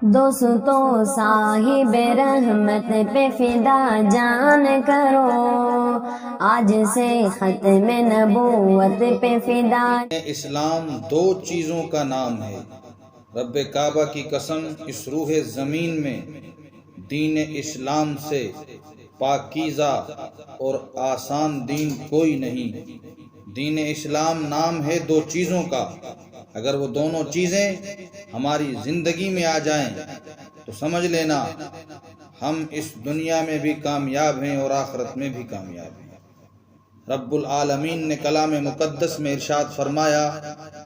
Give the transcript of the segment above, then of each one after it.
دوستو صاحب رحمت پہ فدا جان کرو، آج سے ختم نبوت پہ فدا۔ اسلام دو چیزوں کا نام ہے، رب کعبہ کی قسم اس روح زمین میں دین اسلام سے پاکیزہ اور آسان دین کوئی نہیں۔ دین اسلام نام ہے دو چیزوں کا، اگر وہ دونوں چیزیں ہماری زندگی میں آ جائیں تو سمجھ لینا ہم اس دنیا میں بھی کامیاب ہیں اور آخرت میں بھی کامیاب ہیں۔ رب العالمین نے کلام مقدس میں ارشاد فرمایا،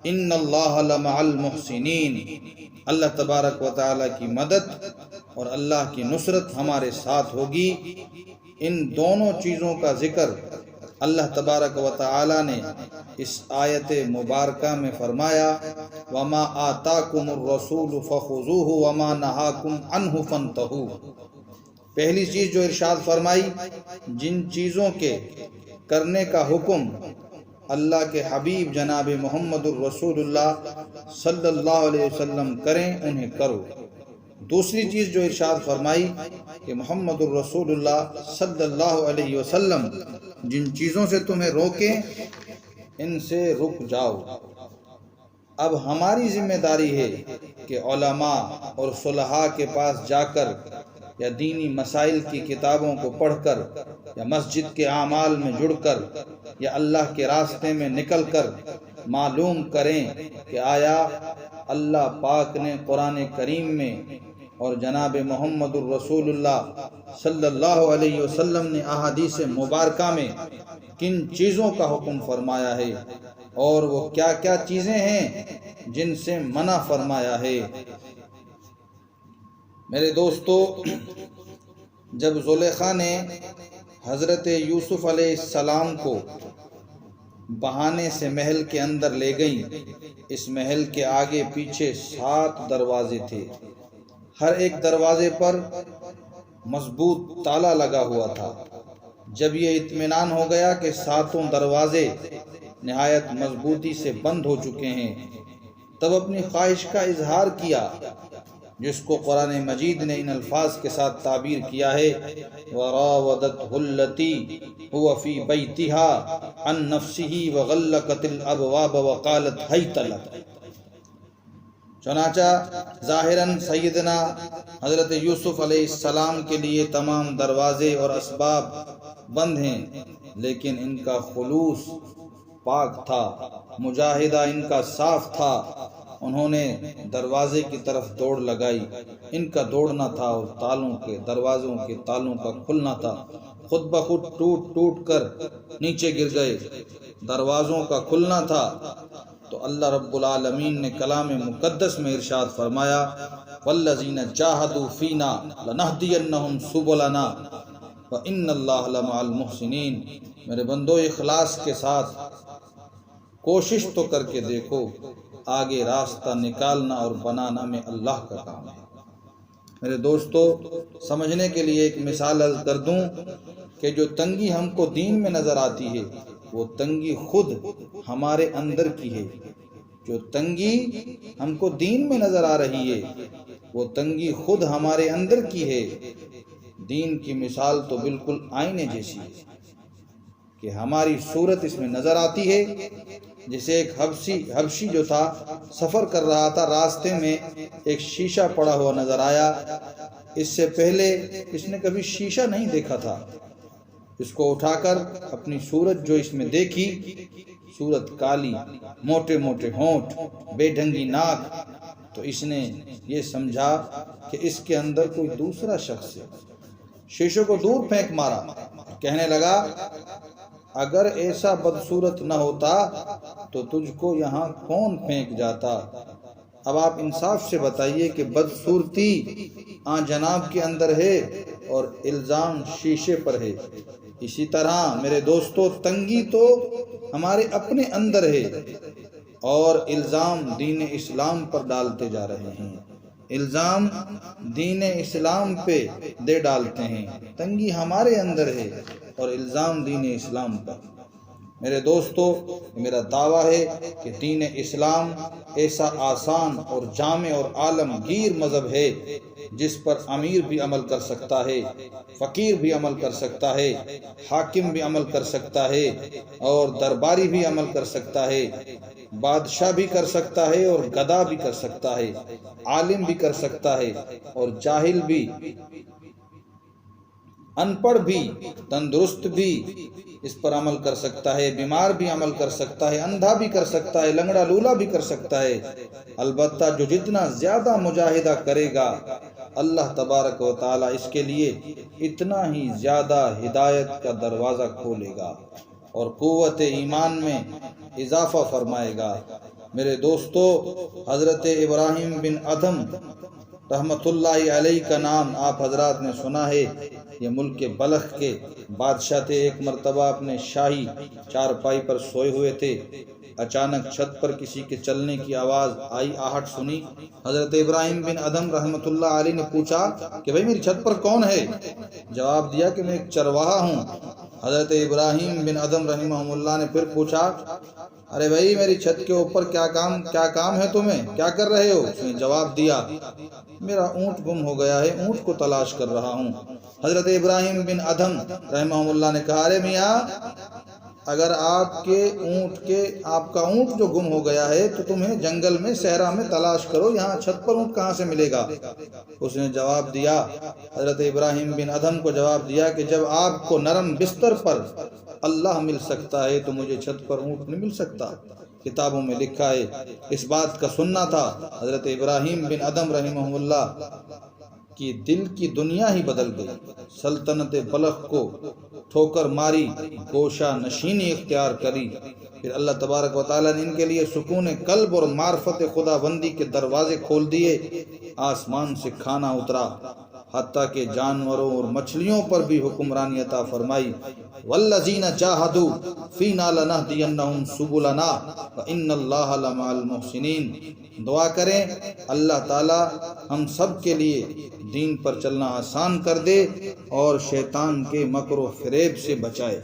ان اللہ لمع المحسنین، اللہ تبارک و تعالی کی مدد اور اللہ کی نصرت ہمارے ساتھ ہوگی۔ ان دونوں چیزوں کا ذکر اللہ تبارک و تعالی نے اس آیت مبارکہ میں فرمایا، وما آتاکم الرسول فخذوہ وما نہاکم عنہ فانتہوا۔ پہلی چیز جو ارشاد فرمائی، جن چیزوں کے کرنے کا حکم اللہ کے حبیب جناب محمد الرسول اللہ صلی اللہ علیہ وسلم کریں انہیں کرو۔ دوسری چیز جو ارشاد فرمائی کہ محمد الرسول اللہ صلی اللہ علیہ وسلم جن چیزوں سے تمہیں روکیں ان سے رک جاؤ۔ اب ہماری ذمہ داری ہے کہ علماء اور صلحاء کے پاس جا کر یا دینی مسائل کی کتابوں کو پڑھ کر یا مسجد کے اعمال میں جڑ کر یا اللہ کے راستے میں نکل کر معلوم کریں کہ آیا اللہ پاک نے قرآن کریم میں اور جناب محمد الرسول اللہ صلی اللہ علیہ وسلم نے احادیث مبارکہ میں کن چیزوں کا حکم فرمایا ہے اور وہ کیا کیا چیزیں ہیں جن سے منع فرمایا ہے۔ میرے دوستو، جب زلیخا نے حضرت یوسف علیہ السلام کو بہانے سے محل کے اندر لے گئیں، اس محل کے آگے پیچھے 7 دروازے تھے، ہر ایک دروازے پر مضبوط تالا لگا ہوا تھا۔ جب یہ اطمینان ہو گیا کہ 7 دروازے نہایت مضبوطی سے بند ہو چکے ہیں، تب اپنی خواہش کا اظہار کیا، جس کو قرآن مجید نے ان الفاظ کے ساتھ تعبیر کیا ہے، وراودته التي هو في بيتها عن نفسه وغلقت الابواب وقالت هيت لك۔ چنانچہ ظاہراً سیدنا حضرت یوسف علیہ السلام کے لیے تمام دروازے اور اسباب بند ہیں، لیکن ان کا خلوص پاک تھا، مجاہدہ ان کا صاف تھا۔ انہوں نے دروازے کی طرف دوڑ لگائی، ان کا دوڑنا تھا اور تالوں کے دروازوں کے تالوں کا کھلنا تھا، خود بخود ٹوٹ ٹوٹ کر نیچے گر گئے۔ دروازوں کا کھلنا تھا تو اللہ رب العالمین نے کلام مقدس میں ارشاد فرمایا، والذین جاہدوا فینا لنہدینہم سبلنا وان اللہ لمع المحسنین۔ میرے بندو، اخلاص کے ساتھ کوشش تو کر کے دیکھو، آگے راستہ نکالنا اور بنانا میں اللہ کا کام ہے۔ میرے دوستو، سمجھنے کے لیے ایک مثال عرض کر دوں کہ جو تنگی ہم کو دین میں نظر آتی ہے وہ تنگی خود ہمارے اندر کی ہے۔ جو تنگی ہم کو دین میں نظر آ رہی ہے وہ تنگی خود ہمارے اندر کی ہے۔ دین کی مثال تو بالکل آئینے جیسی ہے کہ ہماری صورت اس میں نظر آتی ہے۔ جسے ایک حبشی جو تھا سفر کر رہا تھا، راستے میں ایک شیشہ پڑا ہوا نظر آیا۔ اس سے پہلے اس نے کبھی شیشہ نہیں دیکھا تھا۔ اس کو اٹھا کر اپنی صورت جو اس میں دیکھی، صورت کالی، موٹے موٹے ہونٹ، بے ڈھنگی ناک، تو اس نے یہ سمجھا کہ اس کے اندر کوئی دوسرا شخص ہے۔ شیشے کو دور پھینک مارا، کہنے لگا، اگر ایسا بدصورت نہ ہوتا تو تجھ کو یہاں کون پھینک جاتا؟ اب آپ انصاف سے بتائیے کہ بدصورتی جناب کے اندر ہے اور الزام شیشے پر ہے۔ اسی طرح میرے دوستو، تنگی تو ہمارے اپنے اندر ہے اور الزام دین اسلام پر ڈالتے جا رہے ہیں، الزام دین اسلام پہ دے ڈالتے ہیں۔ تنگی ہمارے اندر ہے اور الزام دین اسلام پر۔ میرے دوستو، میرا دعویٰ ہے کہ دین اسلام ایسا آسان اور جامع اور عالمگیر مذہب ہے جس پر امیر بھی عمل کر سکتا ہے، فقیر بھی عمل کر سکتا ہے، حاکم بھی عمل کر سکتا ہے، اور درباری بھی عمل کر سکتا ہے، بادشاہ بھی کر سکتا ہے اور گدھا بھی کر سکتا ہے، عالم بھی کر سکتا ہے اور جاہل بھی، ان پڑھ بھی، تندرست بھی اس پر عمل کر سکتا ہے، بیمار بھی عمل کر سکتا ہے، اندھا بھی کر سکتا ہے، لنگڑا لولا بھی کر سکتا ہے۔ البتہ جو جتنا زیادہ مجاہدہ کرے گا اللہ تبارک و تعالی اس کے لیے اتنا ہی زیادہ ہدایت کا دروازہ کھولے گا اور قوت ایمان میں اضافہ فرمائے گا۔ میرے دوستو، حضرت ابراہیم بن ادھم رحمت اللہ علیہ کا نام آپ حضرات نے سنا ہے۔ یہ ملک بلخ کے بادشاہ تھے۔ ایک مرتبہ اپنے شاہی چارپائی پر سوئے ہوئے تھے، اچانک چھت پر کسی کے چلنے کی آواز آئی، آہٹ سنی۔ حضرت ابراہیم بن ادھم رحمت اللہ علیہ نے پوچھا کہ بھئی میری چھت پر کون ہے؟ جواب دیا کہ میں ایک چرواہا ہوں۔ حضرت ابراہیم بن ادھم رحمہ اللہ نے پھر پوچھا، ارے بھائی میری چھت کے اوپر کیا کام ہے تمہیں، کیا کر رہے ہو؟ اس نے جواب دیا، میرا اونٹ گم ہو گیا ہے، اونٹ کو تلاش کر رہا ہوں۔ حضرت ابراہیم بن ادھم رحمہ اللہ نے کہا، ارے میاں، اگر آپ کا اونٹ جو گم ہو گیا ہے تو تمہیں جنگل میں صحرا میں تلاش کرو، یہاں چھت پر اونٹ کہاں سے ملے گا؟ اس نے جواب دیا، حضرت ابراہیم بن ادھم کو جواب دیا کہ جب آپ کو نرم بستر پر اللہ مل سکتا ہے تو مجھے چھت پر اونٹ نہیں مل سکتا۔ کتابوں میں لکھا ہے اس بات کا سننا تھا۔ حضرت ابراہیم بن ادھم رحمہ اللہ کی دل کی دنیا ہی بدل گئی۔ سلطنت بلخ کو ٹھوکر ماری، گوشہ نشینی اختیار کری۔ پھر اللہ تبارک و تعالیٰ نے ان کے لیے سکون قلب اور معرفت خدا بندی کے دروازے کھول دیے۔ آسمان سے کھانا اترا، حتیٰ کہ جانوروں اور مچھلیوں پر بھی حکمرانی عطا فرمائی۔ والذین جاہدوا فینا لنہدینہم سبلنا وان اللہ لمع المحسنین۔ دعا کریں اللہ تعالی ہم سب کے لیے دین پر چلنا آسان کر دے اور شیطان کے مکر و فریب سے بچائے۔